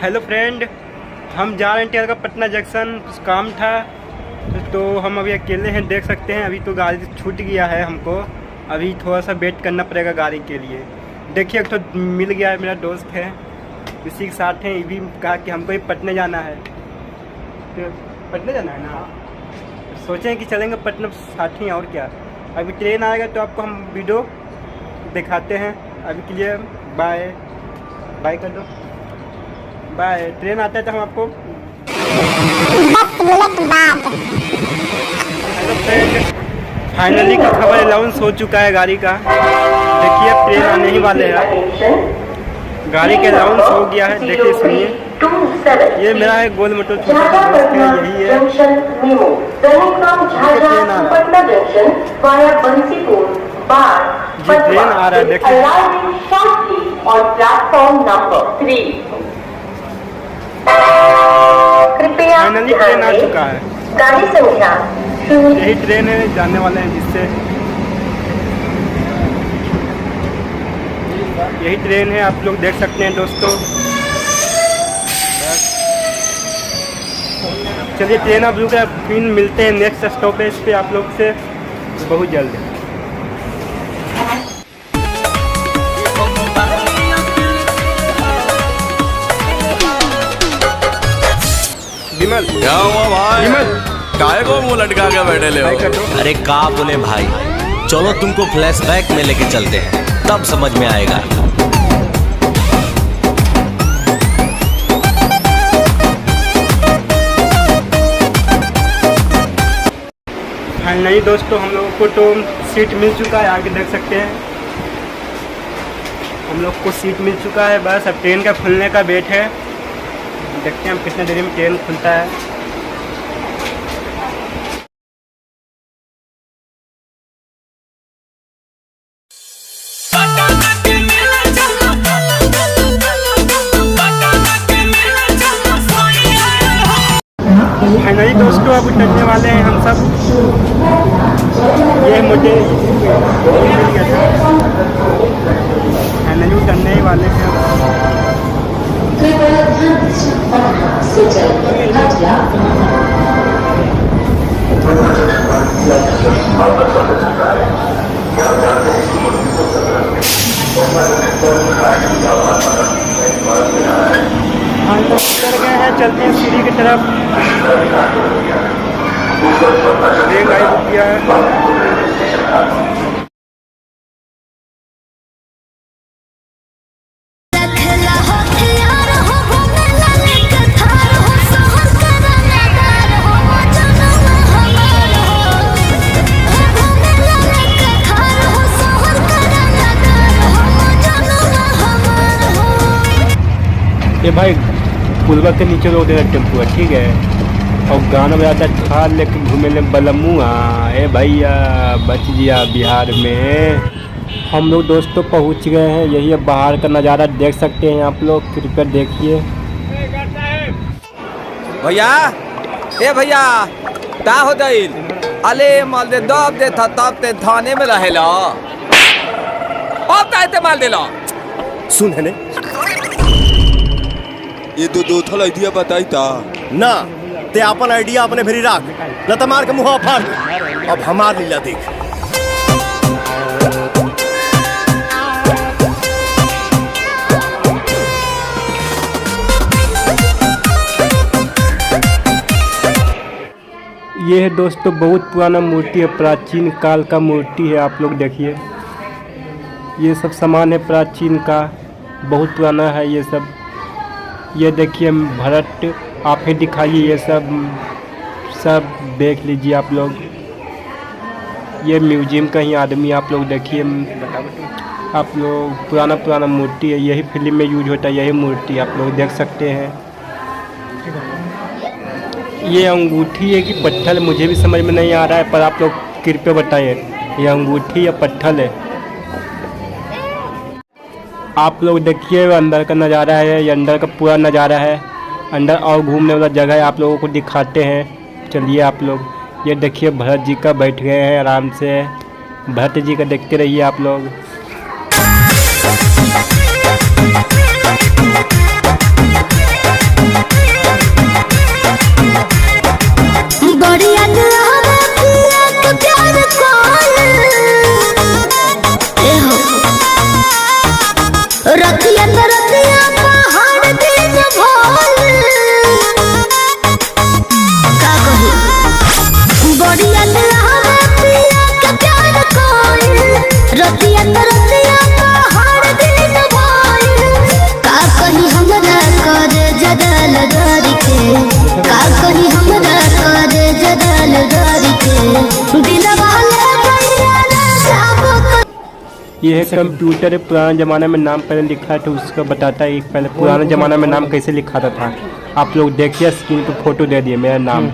Hello friend, हम जा रहे हैं टिहरी का पटना जंक्शन। कुछ काम था तो हम अभी अकेले हैं, देख सकते हैं। अभी तो गाड़ी छूट गया है हमको, अभी थोड़ा सा वेट करना पड़ेगा गाड़ी के लिए। देखिए, एक तो मिल गया है, मेरा दोस्त है, इसी के साथ हैं। ये भी कहा कि हमको ही पटने जाना है, तो पटने जाना है ना, सोचें कि चलेंगे पटना साथ ही। और क्या, अभी ट्रेन आएगा तो आपको हम वीडियो दिखाते हैं। अभी के लिए बाय बाय कर दो, बाय। ट्रेन आता है तो हम आपको फाइनली का खबर अनाउंस हो चुका है गाड़ी का। देखिए, अब ट्रेन आने ही वाले हैं, गाड़ी के अनाउंस हो गया है। देखिए, सुनिए, ये मेरा है गोल मोटो छोटा दोस्त है, यही है। ट्रेन आ रहा है जी, ट्रेन आ रहा है। देखिए, फाइनली ट्रेन आ चुका है। गाड़ी संख्या यही ट्रेन है, जाने वाले हैं जिससे, यही ट्रेन है, आप लोग देख सकते हैं दोस्तों। चलिए, ट्रेन अब रुक है, फिर मिलते हैं नेक्स्ट स्टॉपेज पे आप लोग से बहुत जल्द। विमल, क्या हुआ भाई? विमल, काहे को मुंह लटका के बैठे ले हो? अरे का बोले भाई, चलो तुमको फ्लैशबैक में लेके चलते हैं, तब समझ में आएगा। फाइनली दोस्तों, हम लोगों को तो सीट मिल चुका है, आगे देख सकते हैं। हम लोग को सीट मिल चुका है, बस अब ट्रेन का खुलने का वेट है। देखते हैं हम कितने देर में ट्रेन खुलता है। फाइनली दोस्तों, अब उतरने वाले हैं हम सब। ये मुझे फाइनली उतरने ही वाले हैं। उतर गए हैं, चलते हैं सीढ़ी की तरफ। ट्रेन गाड़ी बुक किया है। ये भाई पुलवा के नीचे रोड है, टेम्पो है, ठीक है। और गाना बजाता है, थार लेके घूमे ले बलमुआ। ए भैया बच गया बिहार में। हम लोग दोस्तों पहुंच गए हैं, यही है बाहर का नज़ारा, देख सकते हैं आप लोग, कृपया देखिए। भैया, ए भैया, का हो दिल? अले माल दे दब दे था, तब ते थाने में रहेला, अब ते माल देला। सुन है ने, ये दो थल आइडिया बताई था ना ते अपन आइडिया अपने भेरी राख, न त मार के मुंह फाड़ दे। अब हमार लीला देख। ये है दोस्तों बहुत पुराना मूर्ति है, प्राचीन काल का मूर्ति है। आप लोग देखिए, ये सब सामान है प्राचीन का, बहुत पुराना है ये सब। ये देखिए भरत, आप ही दिखाइए, ये सब देख लीजिए आप लोग। ये म्यूजियम का ही आदमी, आप लोग देखिए, आप लोग पुराना मूर्ति है, यही फिल्म में यूज होता है, यही मूर्ति आप लोग देख सकते हैं। ये अंगूठी है कि पत्थर, मुझे भी समझ में नहीं आ रहा है, पर आप लोग कृपया बताइए ये अंगूठी या पत्थर है। आप लोग देखिए अंदर का नज़ारा है, ये अंदर का पूरा नज़ारा है। अंदर और घूमने वाला जगह है, आप लोगों को दिखाते हैं। चलिए आप लोग, ये देखिए भरत जी का बैठ गए हैं आराम से। भरत जी का देखते रहिए आप लोग। ये है कंप्यूटर, पुराने ज़माने में नाम पहले लिखा था उसका बताता है। पहले पुराने ज़माने में नाम कैसे लिखा था। आप लोग देखिए स्क्रीन पर फोटो दे दिए मेरा नाम।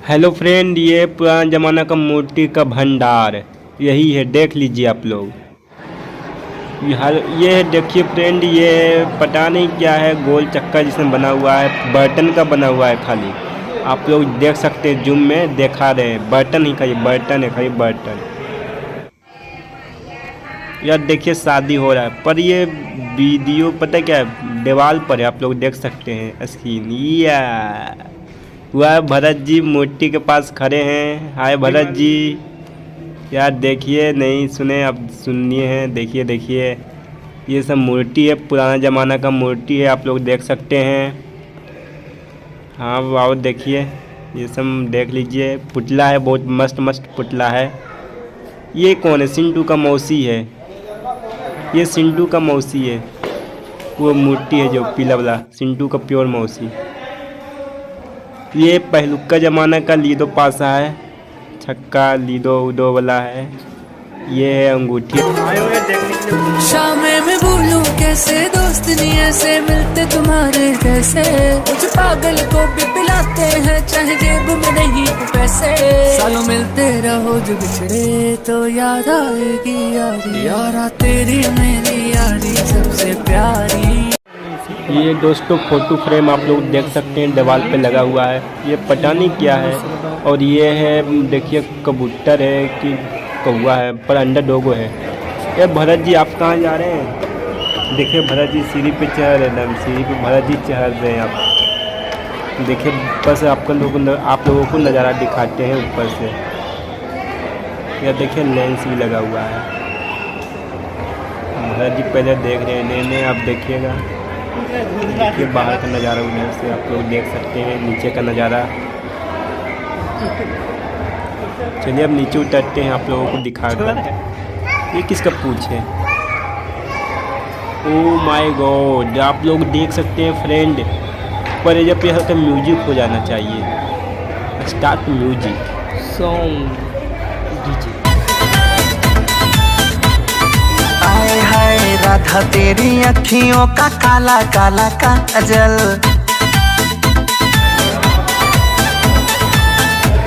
हेलो फ्रेंड, ये पुराना ज़माना का मूर्ति का भंडार यही है, देख लीजिए आप लोग। ये है देखिए फ्रेंड, ये पता नहीं क्या है, गोल चक्कर जिसमें बना हुआ है, बर्तन का बना हुआ है खाली। आप लोग देख सकते हैं, जूम में दिखा रहे हैं, बर्तन ही खाली बर्तन है, खाली बर्तन। यार देखिए शादी हो रहा है, पर ये वीडियो पता क्या है, दीवार पर है, आप लोग देख सकते हैं स्क्रीन। या वह भरत जी मूर्ति के पास खड़े हैं। हाय भरत जी। यार देखिए, नहीं सुने अब सुनिए हैं, देखिए देखिए ये सब मूर्ति है, पुराना ज़माना का मूर्ति है, आप लोग देख सकते हैं। हाँ वाह देखिए, ये सब देख लीजिए। पुतला है, बहुत मस्त मस्त पुतला है। ये कौन है? सिंटू का मौसी है, ये सिंटू का मौसी है। वो मूर्ति है जो पीला वाला, सिंटू का प्योर मौसी। ये पहलुका ज़माना का लीडो पासा है, छक्का लीडो उडो वाला है। ये है अंगूठी। शामे में भूलूं कैसे दोस्त नहीं ऐसे मिलते तुम्हारे जैसे, कुछ पागल को भी पिलाते हैं चाहे जेब में नहीं पैसे। सालों मिलते रहो जो बिछड़े तो याद आएगी यारी, यारा तेरी मेरी यारी सबसे प्यारी। ये दोस्तों फोटो फ्रेम आप लोग देख सकते हैं, दीवार पे लगा हुआ है। ये पता नहीं क्या है। और ये है देखिए, कबूतर है कि कौवा है, पर अंडा डोगो है। ये भरत जी आप कहाँ जा रहे हैं? देखिए भरत जी सीढ़ी पे चढ़ रहे हैं, सीढ़ी पे भरत जी चढ़ रहे हैं। आप देखिए, बस आप लोगों को नज़ारा दिखाते हैं ऊपर से। यह देखिए लेंस भी लगा हुआ है। भरत जी पहले देख रहे हैं, नहीं आप देखिएगा। देखिए बाहर का नज़ारा उधर से आप लोग देख सकते हैं, नीचे का नज़ारा। चलिए अब नीचे उतरते हैं, आप लोगों को दिखा कर। ये किसका पूछ है? ओह माय गॉड, आप लोग देख सकते हैं फ्रेंड, पर जब ये हल्का म्यूजिक हो जाना चाहिए। Start music song DJ. हाय हाय राधा तेरी अखियों का काला काला काजल,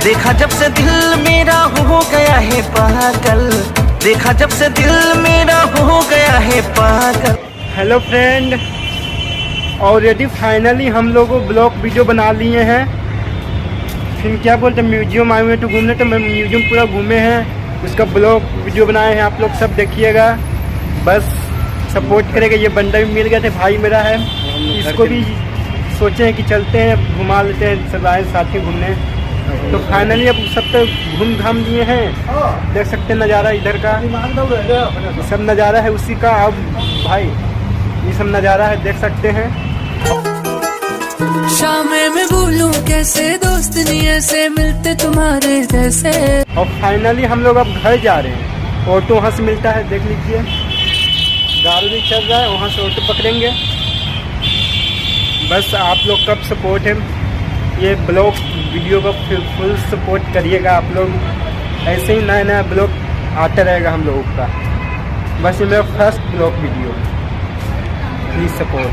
देखा जब से दिल मेरा हो गया है पागल, देखा जब से दिल मेरा हो गया है पागल। हेलो फ्रेंड, ऑलरेडी फाइनली हम लोगों ब्लॉग वीडियो बना लिए हैं। फिर क्या बोलते हैं, म्यूजियम आए हुए तो घूमने, तो मैं म्यूजियम पूरा घूमे हैं, उसका ब्लॉग वीडियो बनाए हैं। आप लोग सब देखिएगा, बस सपोर्ट करेगा। ये बंदा भी मिल गया था, भाई मेरा है, इसको भी सोचे हैं कि चलते हैं घुमा लेते हैं, सब आए साथ ही घूमने। तो फाइनली अब सब तो घूम घाम लिए हैं, देख सकते हैं नज़ारा इधर का, सब नज़ारा है उसी का। अब भाई ये सब नज़ारा है, देख सकते हैं। शामे में भूलूं कैसे दोस्त नहीं ऐसे मिलते तुम्हारे जैसे। और फाइनली हम लोग अब घर जा रहे हैं। ऑटो वहाँ से मिलता है, देख लीजिए, गाड़ी भी चल रहा है, वहाँ से ऑटो पकड़ेंगे। बस आप लोग कब सपोर्ट है, ये ब्लॉग वीडियो को फुल सपोर्ट करिएगा आप लोग। ऐसे ही नया नया ब्लॉग आता रहेगा हम लोगों का। बस ये मेरा first blog video, please support.